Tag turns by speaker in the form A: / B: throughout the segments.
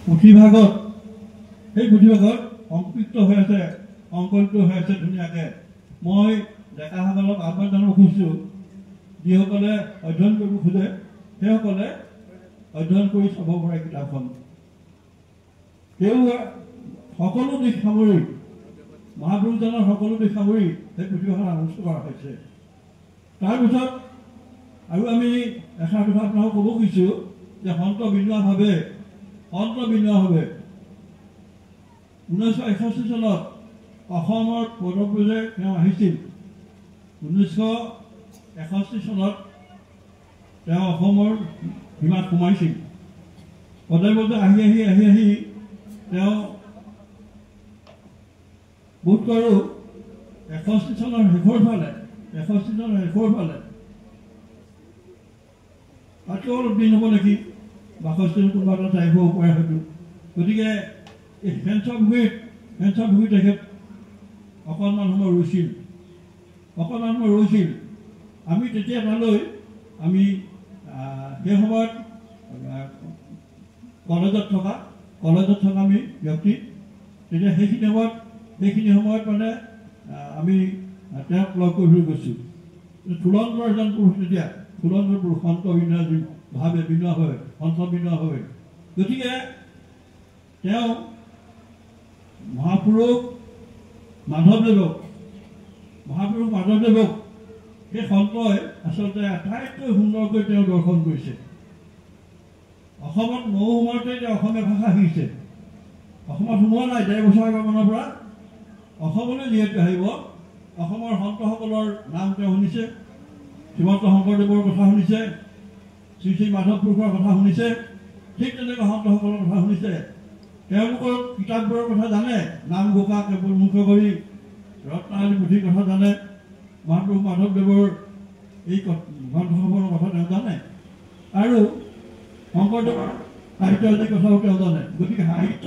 A: পুথিভাগত সেই পুথিভাগত সংক্ষিপ্ত হৈ আছে, সংকলিত হৈ আছে ধুনীয়াকৈ। মই ডেকাসকলক আহ্বান জনাব খুজিছোঁ, যিসকলে অধ্যয়ন কৰিব খোজে সেইসকলে অধ্যয়ন কৰি চাব পাৰে কিতাপখন। তেওঁ সকলো দিশ সামৰি, মহাপুৰুষজনৰ সকলো দিশ সামৰি সেই পুথিভাগত আলোচনা কৰা হৈছে। তাৰপিছত আৰু আমি এষাৰ কথা আপোনালোকক ক'ব খুজিছোঁ যে সন্ত বিনোৱাভাৱে 1961 চনত অসমৰ পদব্ৰজে তেওঁ আহিছিল। 1961 চনত তেওঁ অসমৰ সীমাত সোমাইছিল। পদব্ৰজে আহি আহি আহি আহি তেওঁ বোধ কৰোঁ 61 চনৰ শেষৰ ফালে তাতকৈ অলপ দিন হ'ব নেকি, 62 কোনোবা এটা তাৰিখ হ'ব পাৰে হয়তো। গতিকে এই ফেঞ্চৰ তেখেত অকণমান সময় ৰৈছিল। আমি তেতিয়া তালৈ আমি সেই সময়ত কলেজত থকা আমি ব্যক্তি, তেতিয়া সেইখিনি সময়ত মানে আমি তেওঁক লগ কৰিবলৈ গৈছোঁ। থুলন্তৰ এজন পুৰুষ, তেতিয়া থুলন্তৰ পুৰুষ, সন্ত বিনোৱা হয়। গতিকে তেওঁ মহাপুৰুষ মাধৱদেৱক সেই সন্তই আচলতে আটাইতকৈ সুন্দৰকৈ তেওঁ দৰ্শন কৰিছে। অসমত সোমাওঁতে তেওঁ অসমীয়া ভাষা শিকিছে। অসমত সোমোৱা নাই, 1.5 বছৰ আগমনৰ পৰা অসমলৈ যিহেতু আহিব, অসমৰ সন্তসকলৰ নাম তেওঁ শুনিছে। শ্ৰীমন্ত শংকৰদেৱৰ কথা শুনিছে, শ্ৰী মাধৱ পুৰুষৰ কথা শুনিছে, ঠিক তেনেকৈ সন্তসকলৰ কথা শুনিছে। তেওঁলোকৰ কিতাপবোৰৰ কথা জানে, নামঘোষা কেৱল মুখ্য কৰি ৰত্নাৱলী পুথিৰ কথা জানে, মহাপুৰুষ মাধৱদেৱৰ এই গ্ৰন্থসমূহৰ কথা তেওঁ জানে, আৰু শংকৰদেৱৰ সাহিত্যৰাজিৰ কথাও তেওঁ জানে। গতিকে সাহিত্য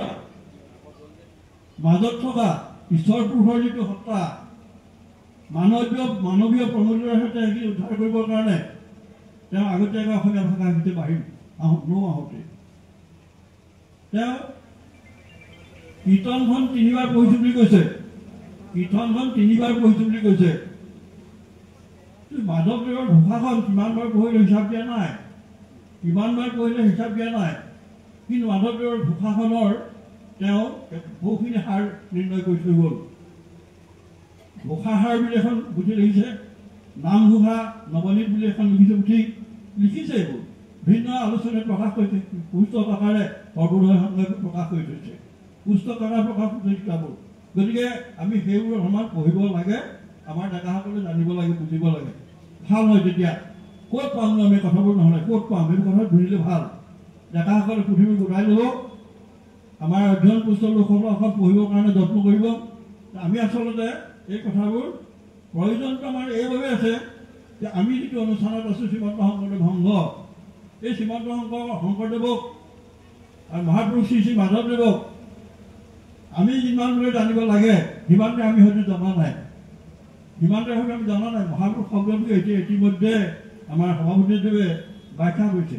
A: মাজত থকা ঈশ্বৰ পুৰুষৰ যিটো সত্তা, মানৱীয় প্ৰমূল্যৰ সৈতে সেইখিনি উদ্ধাৰ কৰিবৰ কাৰণে তেওঁ আগতীয়াকৈ অসমীয়া ভাষা শিকিছে। আহোঁতে তেওঁ কীৰ্তনখন 3বাৰ পঢ়িছোঁ বুলি কৈছে। মাধৱদেৱৰ ঘোষাখন কিমানবাৰ পঢ়িলে হিচাপ দিয়া নাই, কিন্তু মাধৱদেৱৰ ঘোষাখনৰ তেওঁ বহুখিনি হাৰ নিৰ্ণয় কৰি থৈ গ'ল। ঘোষাহাৰ বুলি এখন পুথি লিখিছে, নামঘোষা নৱনীত বুলি এখন পুথি লিখিছে। এইবোৰ ভিন্ন আলোচনাত প্ৰকাশ কৰিছে, পুস্তক আকাৰে সৰ্বোদয় সংঘই প্ৰকাশ কৰি থৈছে, পুস্তক আকাৰে প্ৰকাশ কৰিছে কিতাপবোৰ। গতিকে আমি সেইবোৰ অকণমান পঢ়িব লাগে, আমাৰ ডেকাসকলে জানিব লাগে, বুজিব লাগে, ভাল হয়। তেতিয়া ক'ত পামনো আমি কথাবোৰ, নহ'লে ক'ত পাম? এইবোৰ কথা বুজিলে ভাল। ডেকাসকলে পুথিবোৰ গোটাই ল'ব, আমাৰ অধ্যয়ন পুস্তক লোকসকলে অকল পঢ়িবৰ কাৰণে যত্ন কৰিব। আমি আচলতে এই কথাবোৰ প্ৰয়োজনটো আমাৰ এইভাৱে আছে যে আমি যিটো অনুষ্ঠানত আছোঁ, শ্ৰীমন্ত শংকৰদেৱ সংঘ, এই শ্ৰীমন্ত শংকৰদেৱক আৰু মহাপুৰুষ শ্ৰী মাধৱদেৱক আমি যিমানদৰে জানিব লাগে সিমানটো আমি হয়তো জনা নাই। মহাপুৰুষ শব্দটো ইতিমধ্যে আমাৰ সভাপতিদেৱে ব্যাখ্যা কৰিছে।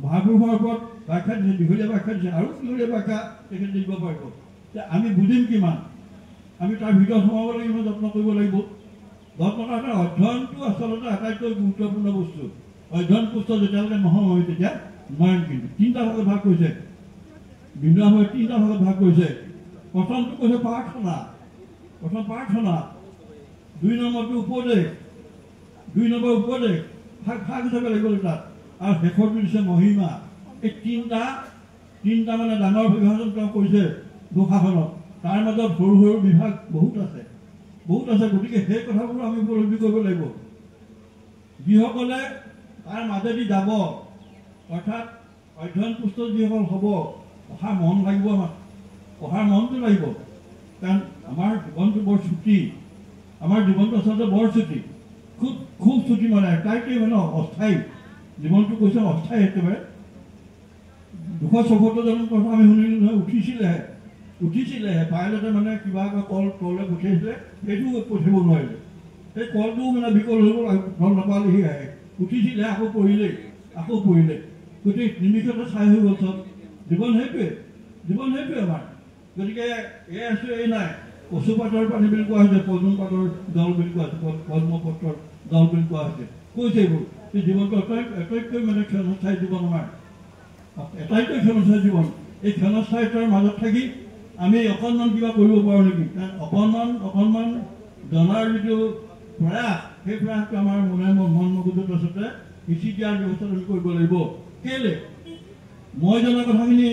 A: মহাপুৰুষৰ ওপৰত ব্যাখ্যা দিছে, দীঘলীয়া ব্যাখ্যা দিছে, আৰু দীঘলীয়া ব্যাখ্যা তেখেতে দিব পাৰিব। যে আমি বুজিম কিমান, আমি তাৰ ভিতৰত সোমাব লাগিব, যত্ন কৰিব লাগিব। অধ্যয়নটো আচলতে আটাইতকৈ গুৰুত্বপূৰ্ণ বস্তু। অধ্যয়ন পুস্তক যেতিয়ালৈকে নহয় তেতিয়া নোৱাৰিম। কিন্তু 3টা ভাগত ভাগ কৰিছে, বিনোৱাভাৱে 3টা ভাগত ভাগ কৰিছে। প্ৰথমটো কৈছে প্ৰাৰ্থনা, 2 নম্বৰটো উপদেশ, ভাগ হিচাপে লাগিব তাত, আৰু শেষৰটো দিছে মহিমা। এই তিনিটা মানে ডাঙৰ বিভাজন তেওঁ কৰিছে ঘোষাখনত। তাৰ মাজত সৰু সৰু বিভাগ বহুত আছে। গতিকে সেই কথাবোৰ আমি উপলব্ধি কৰিব লাগিব। যিসকলে তাৰ মাজেদি যাব, অৰ্থাৎ অধ্যয়ন পুস্তক যিসকল হ'ব, পঢ়াৰ মনটো লাগিব। কাৰণ আমাৰ জীৱনটো বৰ ছুটি, আচলতে বৰ ছুটি, খুব ছুটি, মানে এটাইকে মানে অস্থায়ী জীৱনটো কৈছে, অস্থায়ী একেবাৰে। 274 জনৰ কথা আমি শুনিলোঁ নহয়, উঠিছিলেহে পাইলটে মানে কিবা এটা কল তললৈ পঠিয়াইছিলে, সেইটো পঠিয়াব নোৱাৰিলে। সেই কলটোও মানে বিকল হৈ গ'ল, ফল নাপালেহি আহে, উঠিছিলে আকৌ পৰিলে। গোটেই নিমিষতে ছাই হৈ গ'ল চব। জীৱন সেইটোৱে আমাৰ। গতিকে এই আছোঁ এই নাই। কচু পাতৰ পানী বুলি কোৱা হৈছে, পদুম পাতৰ জল বুলি কোৱা হৈছে, পদ্মপত্ৰৰ জল বুলি কোৱা হৈছে। কৈছে এইবোৰ জীৱনটো আটাইতকৈ মানে ক্ষণস্থায়ী জীৱন আমাৰ, আটাইতকৈ ক্ষণস্থায়ী জীৱন। এই ক্ষণস্থায়ীতাৰ মাজত থাকি আমি অকণমান কিবা কৰিব পাৰোঁ নেকি? অকণমান জনাৰ যিটো প্ৰয়াস, সেই প্ৰয়াসটো আমাৰ মন মগজুত আচলতে সিঁচি দিয়াৰ ব্যৱস্থাটো আমি কৰিব লাগিব। কেলৈ মই জনা কথাখিনি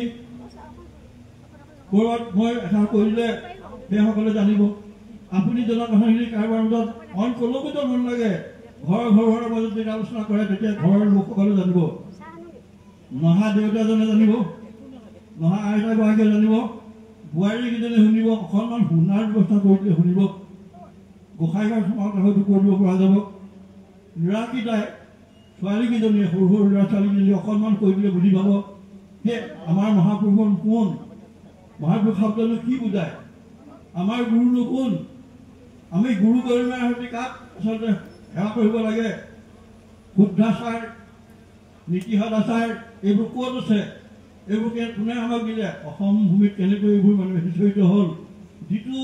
A: ক'ৰবাত মই এষাৰ কৰিলে সেইসকলে জানিব। আপুনি জনা কথাখিনি কাৰোবাৰ মাজত অইন ক'লৈকো যাব নালাগে। ঘৰৰ মাজত যেতিয়া আলোচনা কৰে তেতিয়া ঘৰৰ লোকসকলে জানিব, নহা দেউতাজনে জানিব, নহা আইতাগৰাকীয়ে জানিব, বোৱাৰীকেইজনে শুনিব, অকণমান শুনাৰ ব্যৱস্থা কৰি দিলে শুনিব, গোসাঁইঘৰ সমাজত হয়তো কৰিব পৰা যাব। ল'ৰাকেইটাই ছোৱালীকেইজনীয়ে সৰু ল'ৰা ছোৱালীকেইজনী অকণমান কৰি দিলে বুজি পাব সেই আমাৰ মহাপুৰুষৰ কোন, মহাপুৰুষ শব্দনো কি বুজায়, আমাৰ গুৰুনো কোন, আমি গুৰু গৰিমাৰ সৈতে কাক আচলতে সেৱা কৰিব লাগে, শুদ্ধাচাৰ নীতি সদাচাৰ এইবোৰ ক'ত আছে, এইবোৰ কোনে আমাক দিলে, অসম ভূমিত কেনেকৈ এইবোৰ মানুহে সিঁচৰিত হ'ল। যিটো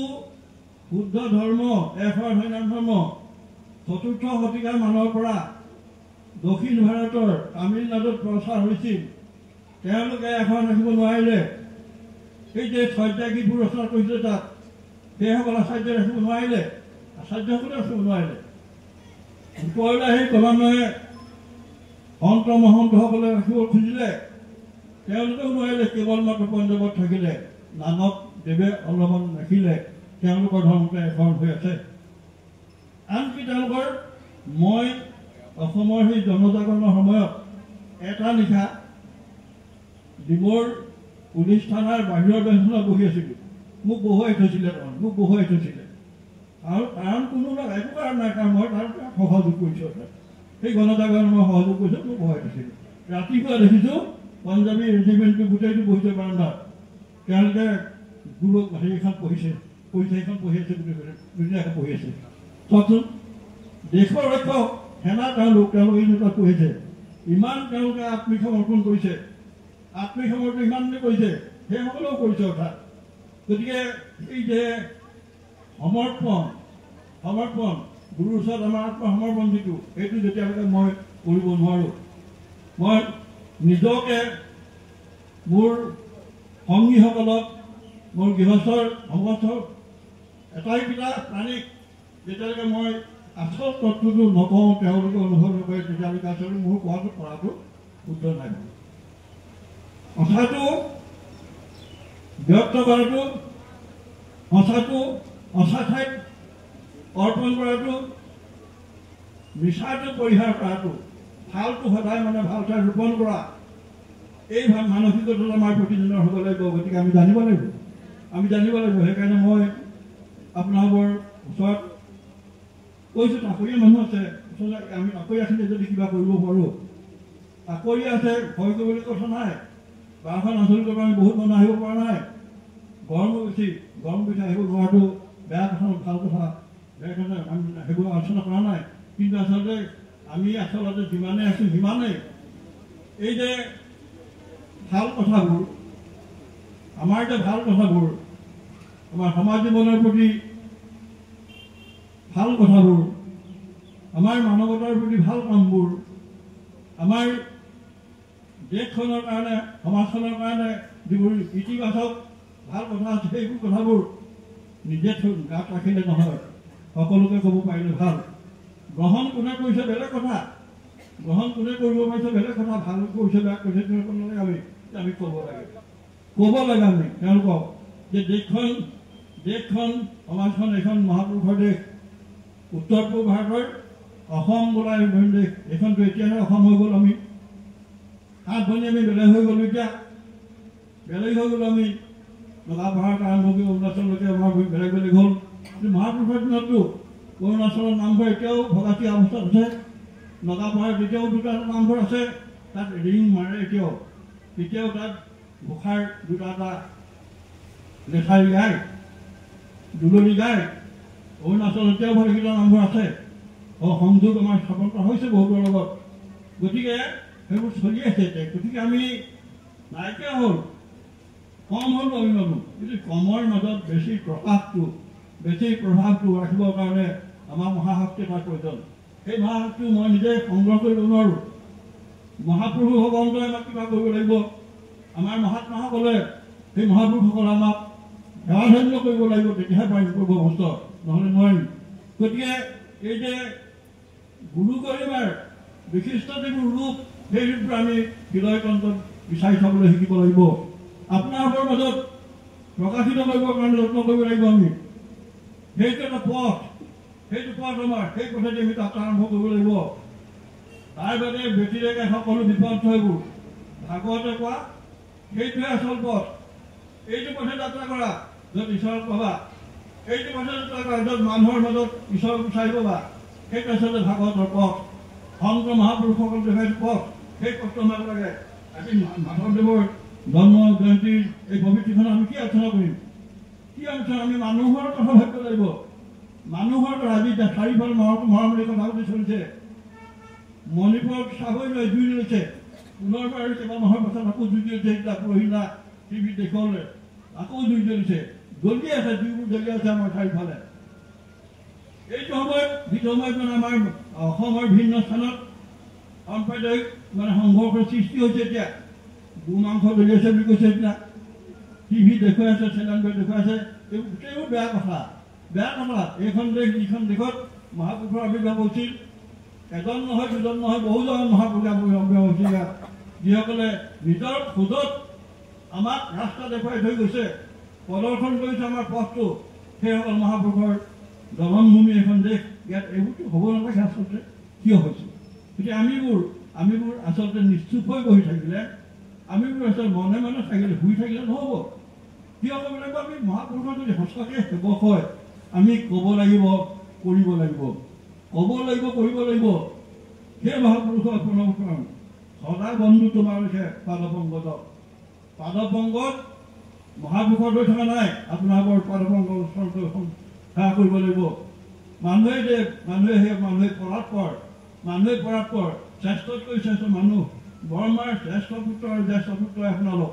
A: শুদ্ধ ধৰ্ম, এশৰ হৰিনাম ধৰ্ম ৪ৰ্থ শতিকাৰ মানৰ পৰা দক্ষিণ ভাৰতৰ তামিলনাডুত প্ৰচাৰ হৈছিল, তেওঁলোকে এখন ৰাখিব নোৱাৰিলে। এই যে গীতবোৰ ৰচনা কৰিছিলে তাত সেইসকল আচাৰ্যই ৰাখিব নোৱাৰিলে, আচাৰ্যসকলে ৰাখিব নোৱাৰিলে। ওপৰলৈ আহি ক্ৰমান্বয়ে সন্ত মহন্তসকলে ৰাখিব খুজিলে, তেওঁলোকেও নোৱাৰিলে। কেৱল মাত্ৰ পঞ্জাৱত থাকিলে, নানক দেৱে অলপমান ৰাখিলে, তেওঁলোকৰ ধৰ্মতে এখন হৈ আছে। আনকি তেওঁলোকৰ মই অসমৰ সেই জনজাগৰণৰ সময়ত এটা নিশা ডিমৌৰ পুলিচ থানাৰ বাহিৰৰ বেঞ্চখনত বহি আছিলোঁ। মোক বহুৱাই থৈছিলে আৰু কাৰণ কোনো একো কাৰণ নাই, কাৰণ মই তাৰ সহযোগ কৰিছোঁ, সেই গণজাগৰণ মই সহযোগ কৰিছোঁ, মোক বহুৱাই থৈছিলোঁ। ৰাতিপুৱা দেখিছোঁ পঞ্জাৱী ৰেজিমেণ্টটো গোটেইটো বহিছে বাৰান্দাত, তেওঁলোকে গুৰুক হেৰিখন পঢ়িছে, সেইখন পঢ়ি আছে, ধুনীয়াকৈ পঢ়ি আছে। চাওকচোন, দেশৰ ৰক্ষক সেনা তেওঁলোকে তাত পঢ়িছে, ইমান তেওঁলোকে আত্মসমৰ্পণ কৰিছে, আত্মসমৰ্পণ ইমানে কৰিছে, সেইসকলেও কৰিছে অৰ্থাৎ। গতিকে এই যে সমৰ্পণ গুৰুৰ ওচৰত আমাৰ আত্মসমৰ্পণ যিটো, সেইটো যেতিয়ালৈকে মই কৰিব নোৱাৰোঁ, মই নিজকে মোৰ সংগীসকলক, মোৰ গৃহস্থৰ এটাইকেইটা প্ৰাণীক যেতিয়ালৈকে মই আচল তত্ত্বটো নকওঁ, তেওঁলোকে অনুভৱ নকৰে, তেতিয়ালৈকে আচলতে মোৰ কোৱাটো কৰাটো শুদ্ধ নাই। কথাটো ব্যক্ত কৰাটো, সঁচাটো সঁচা ঠাইত অৰ্পণ কৰাটো, মিছাটো পৰিহাৰ কৰাটো, ভালটো সদায় মানে ভাল ঠাইত ৰোপণ কৰা, এই মানসিকতাটো আমাৰ প্ৰতিজনৰ হ'ব লাগিব। গতিকে আমি জানিব লাগিব। সেইকাৰণে মই আপোনালোকৰ ওচৰত কৈছোঁ, তাকৰীয়া মানুহ আছে, আমি তাকৰীয়াখিনি যদি কিবা কৰিব পাৰোঁ, তাকৰীয়া আছে, ভয় কৰিবলৈ কথা নাই। গাঁওখন আঞ্চলিক আমি বহুত মানুহ আহিব পৰা নাই, গৰমো বেছি, আহিব নোৱাৰাটো বেয়া কথা, ভাল কথা, আমি সেইবোৰ আলোচনা কৰা নাই। কিন্তু আচলতে আমি যিমানেই আছোঁ সিমানেই এই যে ভাল কথাবোৰ, আমাৰ সমাজ জীৱনৰ প্ৰতি ভাল কথাবোৰ, আমাৰ মানৱতাৰ প্ৰতি ভাল কামবোৰ, আমাৰ দেশখনৰ কাৰণে, সমাজখনৰ কাৰণে যিবোৰ ইতিবাচক ভাল কথা আছে, সেইবোৰ কথাবোৰ নিজে গাত ৰাখিলে নহয়, সকলোকে ক'ব পাৰিলে ভাল। গ্ৰহণ কোনে কৰিছে বেলেগ কথা, গ্ৰহণ কোনে কৰিব পাৰিছে বেলেগ কথা, ভাল কৰিছে বেয়া কৰিছে নালাগে, আমি ক'ব লাগে আমি তেওঁলোকক যে দেশখন সমাজখন এখন মহাপুৰুষৰ দেশ, উত্তৰ পূব ভাৰতৰ অসম বোলা দেশ, এইখনতো এতিয়াহে অসম হৈ গ'ল। আমি 7 ভনী আমি বেলেগ হৈ গ'লোঁ, এতিয়া আমি নগাপাহাৰৰ আৰম্ভ কৰি অৰুণাচললৈকে আমাৰ বেলেগ হ'ল। কিন্তু মহাপুৰুষৰ দিনততো অৰুণাচলৰ নামঘৰ এতিয়াও ভগাতী অৱস্থাত আছে, নগাপাহাৰত এতিয়াও 2টা নামঘৰ আছে, তাত ৰিং মাৰে এতিয়াও তাত ঘোষাৰ 2টা লেঠাৰি গায়, দুলনি গায়। অৰুণাচলত এতিয়াও ভালেকেইটা নামঘৰ আছে, সংযোগ আমাৰ স্থাপন কৰা হৈছে বহুতৰ লগত। গতিকে সেইবোৰ চলি আছে এতিয়া। গতিকে আমি নাইকিয়া হ'ল, কম হ'ল আমি মানুহ, কিন্তু কমৰ মাজত বেছি প্ৰকাশটো বেছি প্ৰভাৱটো ৰাখিবৰ কাৰণে আমাৰ মহাশক্তি এটাৰ প্ৰয়োজন। সেই মহাশক্তি মই নিজে সংগ্ৰহ কৰিব নোৱাৰোঁ। মহাপুৰুষ ভগৱন্তই আমাক কিবা কৰিব লাগিব। আমাৰ মহাত্মাসকলে সেই মহাপুৰুষসকলে আমাক সেৱাধন্য কৰিব লাগিব, তেতিয়াহে পাৰিম কৰিব ভস্ত, নহ'লে নোৱাৰিম। গতিকে এই যে গুৰু গৰিমাৰ বিশিষ্ট যিবোৰ ৰূপ, সেই ৰূপটো আমি হৃদয়তন্ত্ৰত বিচাৰি চাবলৈ শিকিব লাগিব। আপোনালোকৰ মাজত প্ৰকাশিত কৰিবৰ কাৰণে যত্ন কৰিব লাগিব আমি। সেইটো এটা পথ, সেইটো পথ আমাৰ, সেই পথেদি আমি যাত্ৰা আৰম্ভ কৰিব লাগিব। তাৰ বাদে ব্যতিৰেকে সকলো বিপদ সেইবোৰ ভাগৱতে কোৱা সেইটোৱে আচল পথ। এইটো পথে যাত্ৰা কৰা য'ত ঈশ্বৰক পাবা, এইটো পথে যাত্ৰা কৰা য'ত মানুহৰ মাজত ঈশ্বৰক বিচাৰি পাবা, সেইটো আচলতে ভাগৱতৰ পথ। সংত মহাপুৰুষসকল দেখুৱাইছে পথ, সেই পথটো আমাক লাগে। আজি মাধৱদেৱৰ জন্ম জয়ন্তীৰ এই পবিত্ৰখনত আমি কি আলোচনা কৰিম? কি আলোচনা? আমি মানুহৰ কথা ভাবিব লাগিব। মানুহৰ কথা আজি চাৰিফাল মহামাৰী কথা পাতি চলিছে। মণিপুৰত চাবই নোৱাৰি জুই লৈছে, পুনৰবাৰ কেইবা মাহৰ পাছত আকৌ জুই জ্বলিছে। এতিয়া পৰহিনা টিভিত দেখুৱালে আকৌ জুই জ্বলিছে, জ্বলি আছে, জুইবোৰ জ্বলি আছে আমাৰ চাৰিওফালে। এইটো সময়ত যিটো সময়ত মানে আমাৰ অসমৰ ভিন্ন স্থানত সাম্প্ৰদায়িক মানে সংঘৰ্ষৰ সৃষ্টি হৈছে। এতিয়া গো মাংস জ্বলি আছে বুলি কৈছে, এতিয়া টিভিত দেখুৱাই আছে, চেনেলবোৰে দেখুৱাই আছে। এইবোৰ গোটেইবোৰ বেয়া কথা, বেয়া কথা। এইখন দেশ যিখন দেশত মহাপুৰুষৰ আৱিৰ্ভাৱ হৈছিল, এজন নহয়, দুজন নহয়, বহুজন মহাপুৰুষৰ আৱিৰ্ভাৱ হৈছিল, যিসকলে নিজৰ খোজত আমাক ৰাস্তা দেখুৱাই থৈ গৈছে, প্ৰদৰ্শন কৰিছে আমাৰ পথটো। সেইসকল মহাপুৰুষৰ জন্মভূমি এখন দেশ, ইয়াত এইবোৰতো হ'ব নালাগে আচলতে। কিয় হৈছে? গতিকে আমিবোৰ আচলতে নিশ্চুপ হৈ বহি থাকিলে, আমিবোৰ আচলতে মনে মনে থাকিলে, শুই থাকিলে নহ'ব। কিয় ক'ব লাগিব? আমি মহাপুৰুষৰ যদি সঁচাকৈ সেৱক হয়, আমি ক'ব লাগিব, কৰিব লাগিব, ক'ব লাগিব, কৰিব লাগিব। সেই মহাপুৰুষৰ প্ৰণৱ কৰোঁ। সদা বন্ধু তোমালোকে পাদপংগত, পাদপংগত মহাপুৰুষৰ লৈ থকা নাই। আপোনালোকৰ পাদপংগ সেৱা কৰিব লাগিব। মানুহে পৰাৎপৰ, শ্ৰেষ্ঠতকৈ শ্ৰেষ্ঠ মানুহ, ব্ৰহ্মাৰ শ্ৰেষ্ঠ পুত্ৰ আৰু জ্যেষ্ঠ পুত্ৰই আপোনালোক।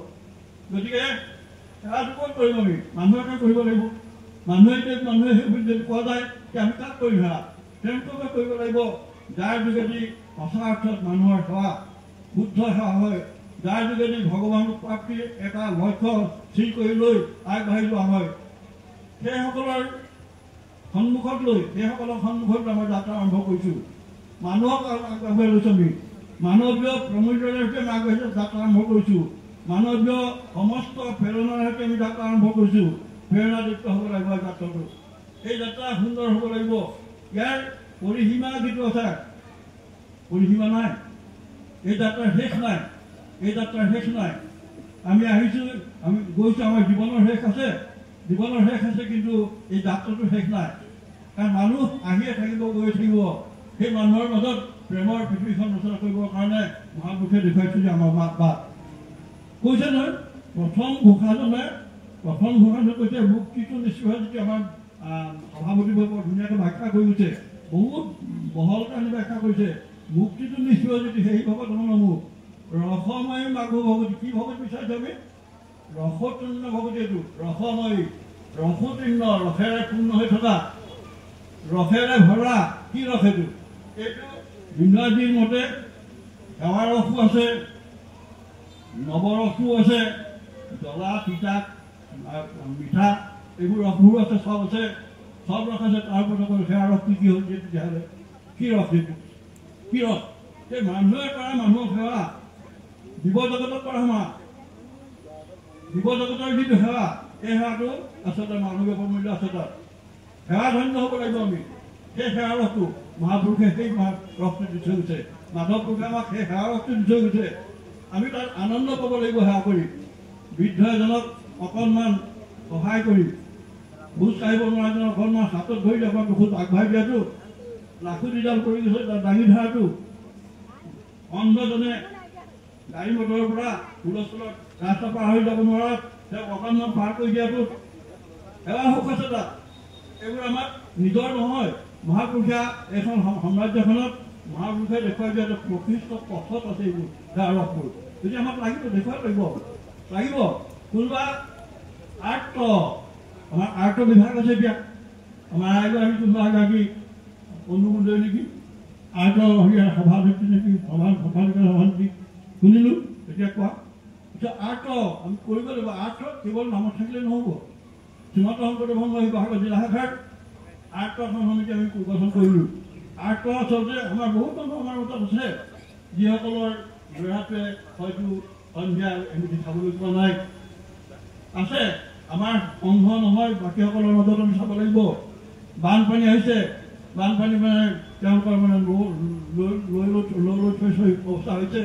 A: গতিকে সেৱাটো ক'ত কৰিম? আমি মানুহকে কৰিব লাগিব। মানুহে সেই যদি কোৱা যায় যে আমি কাক কৰিম সেৱা, তেওঁলোককে কৰিব লাগিব, যাৰ যোগেদি সঁচা অৰ্থত মানুহৰ সেৱা শুদ্ধ সেৱা হয়, যাৰ যোগেদি ভগৱান প্ৰাপ্তিৰ এটা লক্ষ্য স্থিৰ কৰি লৈ আগবাঢ়ি যোৱা হয়। সেইসকলৰ সন্মুখত লৈ আমাৰ যাত্ৰা আৰম্ভ কৰিছোঁ। মানুহক আগবাঢ়ি লৈছোঁ আমি, মানৱীয় প্ৰমূল্যৰ সৈতে আমি আগবাঢ়ি যাত্ৰা আৰম্ভ কৰিছোঁ। মানৱীয় সমস্ত প্ৰেৰণাৰ সৈতে আমি যাত্ৰা আৰম্ভ কৰিছোঁ। প্ৰেৰণাযুক্ত হ'ব লাগিব যাত্ৰাটো। এই যাত্ৰা সুন্দৰ হ'ব লাগিব। ইয়াৰ পৰিসীমা যিটো আছে, পৰিসীমা নাই। এই যাত্ৰাৰ শেষ নাই। আমি আহিছোঁ, আমি গৈছোঁ, আমাৰ জীৱনৰ শেষ আছে, কিন্তু এই যাত্ৰাটো শেষ নাই। কাৰণ মানুহ আহিয়ে থাকিব, গৈ থাকিব। সেই মানুহৰ মাজত প্ৰেমৰ পৃথিৱীখন ৰচনা কৰিবৰ কাৰণে মহাপুৰুষে দেখুৱাইছে যে আমাৰ বাট কৈছে নহয়। প্ৰথম ঘোষাজনে কৈছে মুক্তিটো নিশ্চয়, যেতিয়া আমাৰ সভাপতিবোৰে বৰ ধুনীয়াকৈ ব্যাখ্যা কৰি গৈছে, বহুত বহলকৈ আনি ব্যাখ্যা কৰিছে। মুক্তিটো নিশ্চয় যদি সেই ভগত নমো ৰসময়ী মাঘু ভগৱতী। কি ভগৱতী বিচাৰিছোঁ আমি? ৰসতীৰ্ণ ভগৱতী। এইটো ৰসময়ী, ৰসতীৰ্ণ, ৰসেৰে পূৰ্ণ হৈ থকা, ৰসেৰে ভৰা। কি ৰস এইটো? এইটো বিমলাজীৰ মতে সেৱা ৰসো আছে, নৱৰসো আছে, জ্বলা তিতা মিঠা এইবোৰ ৰসবোৰো আছে, চব আছে, চব ৰস আছে। তাৰ ওপৰত অকল সেৱা ৰসটো কি হৈছে তেতিয়াহ'লে? কি ৰস এইটো? কি ৰস? এই মানুহে কৰা মানুহক সেৱা, জীৱ জগতত কৰা সেৱা, জীৱ জগতৰ যিটো সেৱা, এই সেৱাটো আচলতে মানৱীয় প্ৰমূল্য আছে। তাত সেৱা ধন্য হ'ব লাগিব আমি। সেই সেৱা ৰসটো মহাপুৰুষে সেই ৰসটো দি থৈ গৈছে। মাধৱ পুৰুষে আমাক সেই সেৱা ৰসটো দি থৈ গৈছে। আমি তাত আনন্দ পাব লাগিব সেৱা কৰি। বৃদ্ধ এজনক অকণমান সহায় কৰি, খোজ কাঢ়িব নোৱাৰাজনক অকণমান হাতত ধৰি আমাক খোজ আগবঢ়াই দিয়াটো, লাখুটিডাল পৰি গৈছে তাত দাঙি ধৰাটো, অন্ধজনে গাড়ী মটৰৰ পৰা হুলস্থুলত ৰাস্তা পাৰ হৈ যাব নোৱাৰাত তেওঁক অকণমান পাৰ কৰি দিয়াটো সেৱা সুখ আছে তাত। এইবোৰ আমাক নিজৰ নহয়, মহাপুৰুষীয়া এইখন সাম্ৰাজ্যখনত মহাপুৰুষে দেখুৱাই দিয়া প্ৰকৃষ্ট পথত আছে। এইবোৰ আৰোপ কৰোঁ তেতিয়া আমাক লাগিব দেখুৱাব লাগিব কোনোবা আৰ্ট আমাৰ আৰ্টৰ বিভাগ আছে এতিয়া আমাৰ ৰাইজৰ আমি কোনোবা এগৰাকী অনুমোদন নেকি আৰ্টৰ সভাপতি নেকি সভাপতি শুনিলোঁ তেতিয়া কোৱা এতিয়া আৰ্টৰ আমি কৰিব লাগিব আৰ্টত কেৱল নামত থাকিলে নহ'ব শ্ৰীমন্ত শংকৰদেৱ সংঘ শিৱসাগৰ জিলা শাখাৰ আৰ্টৰ এখন সমিতি আমি গঠন কৰিলোঁ আৰ্টৰ আচলতে আমাৰ বহুত মানুহ আমাৰ মাজত আছে যিসকলৰ ল'ৰাটোৱে হয়তো সন্ধিয়া এমুঠি খাবলৈ পোৱা নাই আছে আমাৰ সংঘ নহয় বাকীসকলৰ মাজত আমি চাব লাগিব বানপানী হৈছে বানপানী মানে তেওঁলোকৰ মানে লৈ থৈছে অৱস্থা হৈছে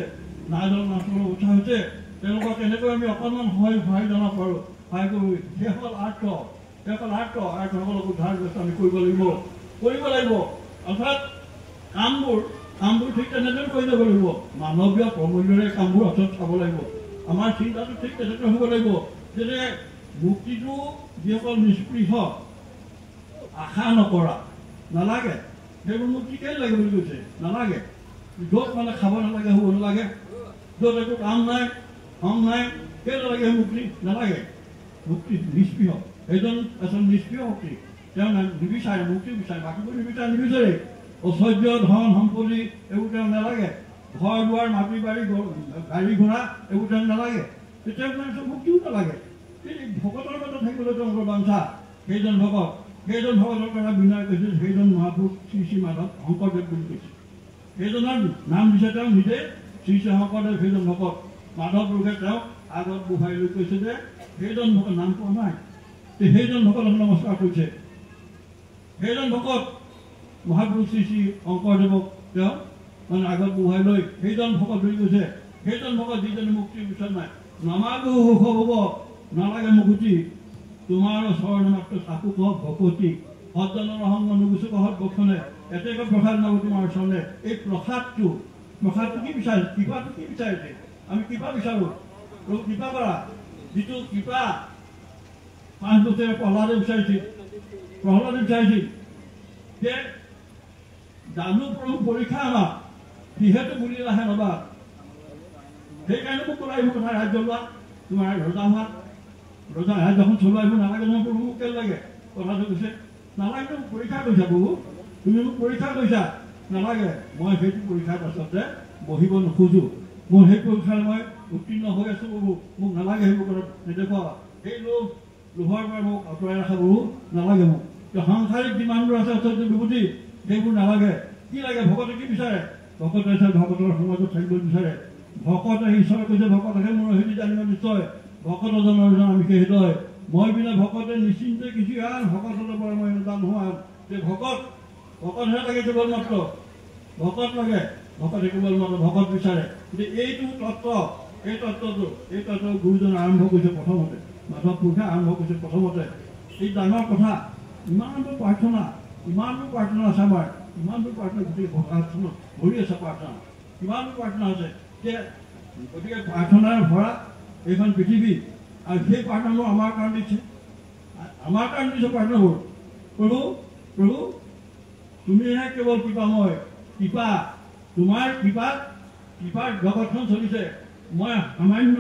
A: নাজল নাচলৰ অৱস্থা হৈছে তেওঁলোকক কেনেকৈ আমি অকণমান সহায় জনাব পাৰোঁ সহায় কৰি সেইসকল আৰ্টসকলক উদ্ধাৰ ব্যৱস্থা আমি কৰিব লাগিব অৰ্থাৎ কামবোৰ ঠিক তেনেদৰে কৰি যাব লাগিব মানৱীয় প্ৰমূল্যৰে কামবোৰ অৰ্থত চাব লাগিব আমাৰ চিন্তাটো ঠিক তেনেদৰে হ'ব লাগিব যে মুক্তিটো যিসকল নিষ্পৃহ আশা নকৰা নালাগে সেইবোৰ মুক্তি কেলৈ লাগে বুলি কৈছে নালাগে য'ত মানে খাব নালাগে হ'ব নালাগে য'ত একো কাম নাই সংগ নাই কেলৈ লাগে মুক্তি নালাগে মুক্তি নিষ্পৃহ সেইজন এজন নিষ্পৃহ শক্তি তেওঁ নিবিচাৰে মুক্তি বিচাৰে বাকীবোৰ নিবিচাৰে ঐশ্বৰ্য ধন সম্পত্তি এইবোৰ তেওঁ নালাগে ঘৰ দুৱাৰ মাটি বাৰী গাড়ী ঘোঁৰা এইবোৰ তেওঁ নালাগে তেতিয়া মুক্তিও নালাগে ভকতৰ মাজত থাকিবলৈ তেওঁলোকৰ বাঞ্ছা সেইজন ভকতৰ পৰা বিনয় কৈছে সেইজন মহাপুৰুষ শ্ৰী শ্ৰী মাধৱ শংকৰদেৱ বুলি কৈছে সেইজনৰ নাম দিছে তেওঁ নিজে শ্ৰী শ্ৰী শংকৰদেৱ সেইজন ভকত মাধৱ পুৰুষে তেওঁক আগত বহাই লৈ কৈছে যে সেইজন ভকত নাম পোৱা নাই সেইজন ভকতক নমস্কাৰ কৰিছে সেইজন ভকত মহাপুৰুষ শ্ৰী শ্ৰী শংকৰদেৱক তেওঁ মানে আগত বহাই লৈ সেইজন ভকত বুলি কৈছে সেইজন ভকত যিজনে মুক্তিৰ পিছত নাই নামাগো সুখ হ'ব নালাগে মুকুতি তোমাৰ চৰণ মাত্ৰ চাকুক ভকতি সজ্জনৰ সংগ নুগুচুক হত বক্ষণে এতেকৈ প্ৰসাদ নাব তোমাৰ ওচৰলে এই প্ৰসাদটো কি বিচাৰিছে কৃপাটো কি বিচাৰিছে আমি কৃপা বিচাৰোঁ কৃপা কৰা যিটো কৃপা 5 বছৰে প্ৰহ্লাদে বিচাৰিছিল যে জানো প্ৰভু পৰীক্ষা আমাক সিহেতু বুলি নাহে নবা সেইকাৰণে মোক ক'লা এইবোৰ কথা ৰাজ্য লোৱা তোমাৰ ৰজা ৰাজ্যখন চলোৱা এইবোৰ নালাগে নহয় প্ৰভু মোক কেলে লাগে কথাটো কৈছে নালাগে মোক পৰীক্ষা কৰিছা প্ৰভু তুমি মোক পৰীক্ষা কৰিছা নালাগে মই সেইটো পৰীক্ষাৰ পাছতে বহিব নোখোজোঁ মোৰ সেই পৰীক্ষাত মই উত্তীৰ্ণ হৈ আছোঁ প্ৰভু মোক নালাগে সেইবোৰ কথা নেদেখুৱাবা সেই লোভৰ পৰা মোক আঁতৰাই ৰখা প্ৰভু নালাগে মোক সাংসাৰিক যিমানবোৰ আছে আচলতে বিভূতি সেইবোৰ নালাগে কি লাগে ভকতে কি বিচাৰে ভকতে ভকতৰ সমাজত থাকিব বিচাৰে ভকতে ঈশ্বৰে কৈছে ভকতহে মোৰ হেৰি জানিব নিশ্চয় ভকত জনৰ আমি সেই হৃদয় মই বিনা ভকতে নিশ্চিন্তে কিছু আন ভকতৰ পৰা মই জান হোৱা যে ভকতহে লাগে কেৱল মাত্ৰ ভকত লাগে ভকতে কেৱল মাত্ৰ ভকত বিচাৰে যে এইটো তত্ত্ব গুৰুজনে আৰম্ভ কৰিছে প্ৰথমতে মাধৱ পুৰুষে আৰম্ভ কৰিছে প্ৰথমতে এই ডাঙৰ কথা ইমানবোৰ প্ৰাৰ্থনা আছে আমাৰ ইমানবোৰ প্ৰাৰ্থনা গোটেই ভগৱানত ভৰি আছে প্ৰাৰ্থনা কিমানবোৰ প্ৰাৰ্থনা আছে যে গতিকে প্ৰাৰ্থনাৰে ভৰা এইখন পৃথিৱী আৰু সেই প্ৰাৰ্থনাবোৰ আমাৰ কাৰণে দিছে প্ৰাৰ্থনাবোৰ প্ৰভু তুমিহে কেৱল কৃপাময় তোমাৰ কৃপাৰ জগতখন চলিছে মই সামান্য